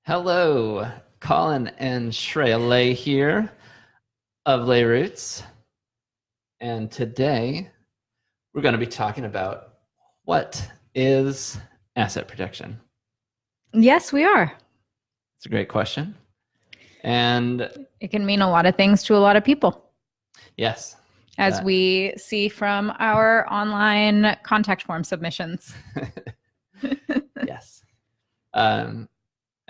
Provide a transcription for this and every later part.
Hello, Colin and Shreya Ley here of LayRoots. And today we're going to be talking about what is asset protection. Yes, we are. It's a great question. And It can mean a lot of things to a lot of people, yes, as we see from our online contact form submissions. yes.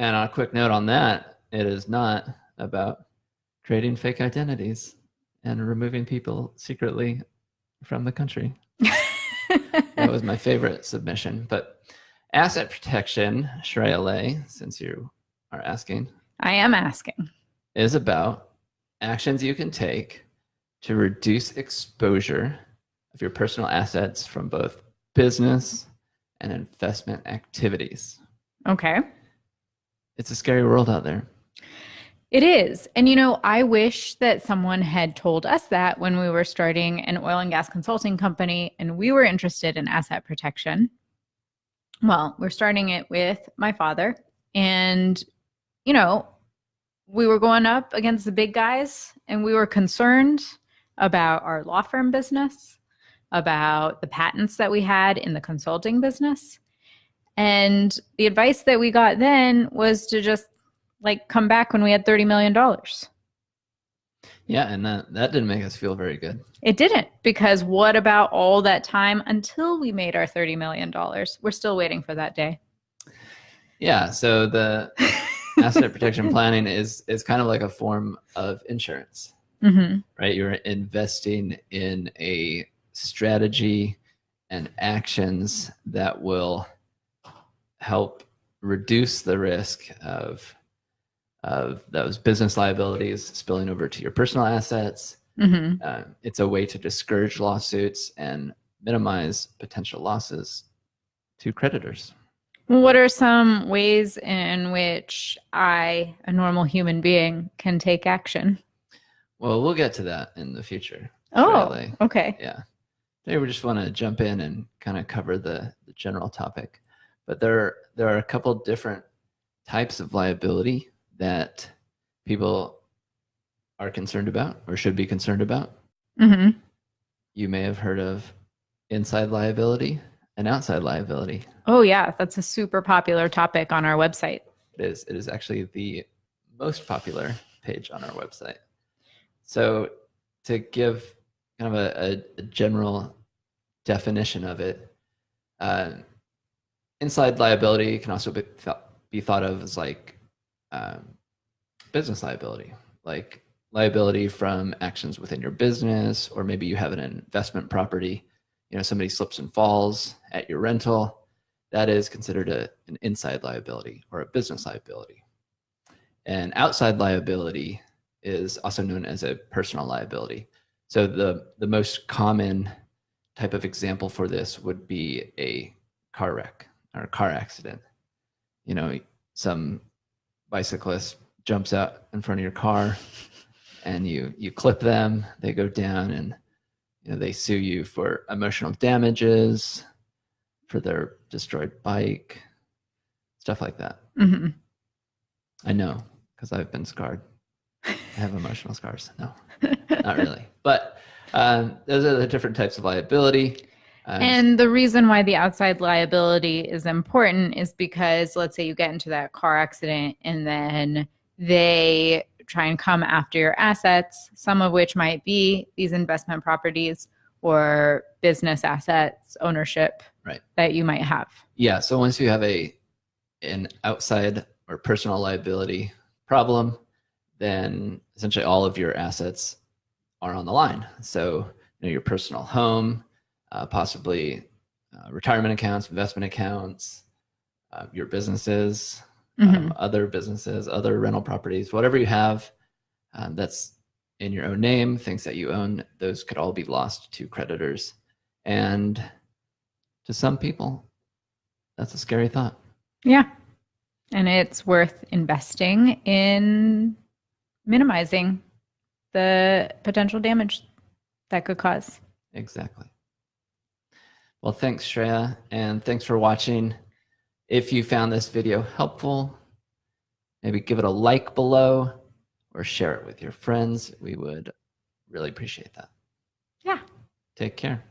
And on a quick note on that, it is not about creating fake identities and removing people secretly from the country. That was my favorite submission. But asset protection, Shreya Ley, since you are asking. I am asking. Is about actions you can take to reduce exposure of your personal assets from both business and investment activities. Okay. It's a scary world out there. It is. And, I wish that someone had told us that when we were starting an oil and gas consulting company and we were interested in asset protection. Well, we're starting it with my father. And, we were going up against the big guys and we were concerned about our law firm business, about the patents that we had in the consulting business. And the advice that we got then was to just come back when we had $30 million. Yeah, and that didn't make us feel very good. It didn't, because what about all that time until we made our $30 million? We're still waiting for that day. Yeah, so the asset protection planning is kind of like a form of insurance, right? You're investing in a strategy and actions that will help reduce the risk of those business liabilities spilling over to your personal assets. It's a way to discourage lawsuits and minimize potential losses to creditors. What are some ways in which I, a normal human being, can take action? Well, we'll get to that in the future. Oh, okay. Yeah. Today we just want to jump in and kind of cover the general topic. But there are a couple different types of liability that people are concerned about or should be concerned about. You may have heard of inside liability and outside liability. Oh, yeah. That's a super popular topic on our website. It is actually the most popular page on our website. So to give kind of a general definition of it, inside liability can also be thought of as business liability, like liability from actions within your business, or maybe you have an investment property. Somebody slips and falls at your rental. That is considered an inside liability or a business liability. And outside liability is also known as a personal liability. So the most common type of example for this would be a car wreck or a car accident. Some bicyclist jumps out in front of your car and you clip them, they go down, and they sue you for emotional damages, for their destroyed bike, stuff like that. I know, because I've been scarred. I have emotional scars. No, not really. But those are the different types of liability. And the reason why the outside liability is important is because, let's say you get into that car accident and then they try and come after your assets, some of which might be these investment properties or business assets, ownership, right, that you might have. Yeah. So once you have an outside or personal liability problem, then essentially all of your assets are on the line. So your personal home, possibly retirement accounts, investment accounts, your businesses, other businesses, other rental properties, whatever you have that's in your own name, things that you own, those could all be lost to creditors. And to some people, that's a scary thought. Yeah. And it's worth investing in minimizing the potential damage that could cause. Exactly. Well, thanks, Shreya, and thanks for watching. If you found this video helpful, maybe give it a like below or share it with your friends. We would really appreciate that. Yeah. Take care.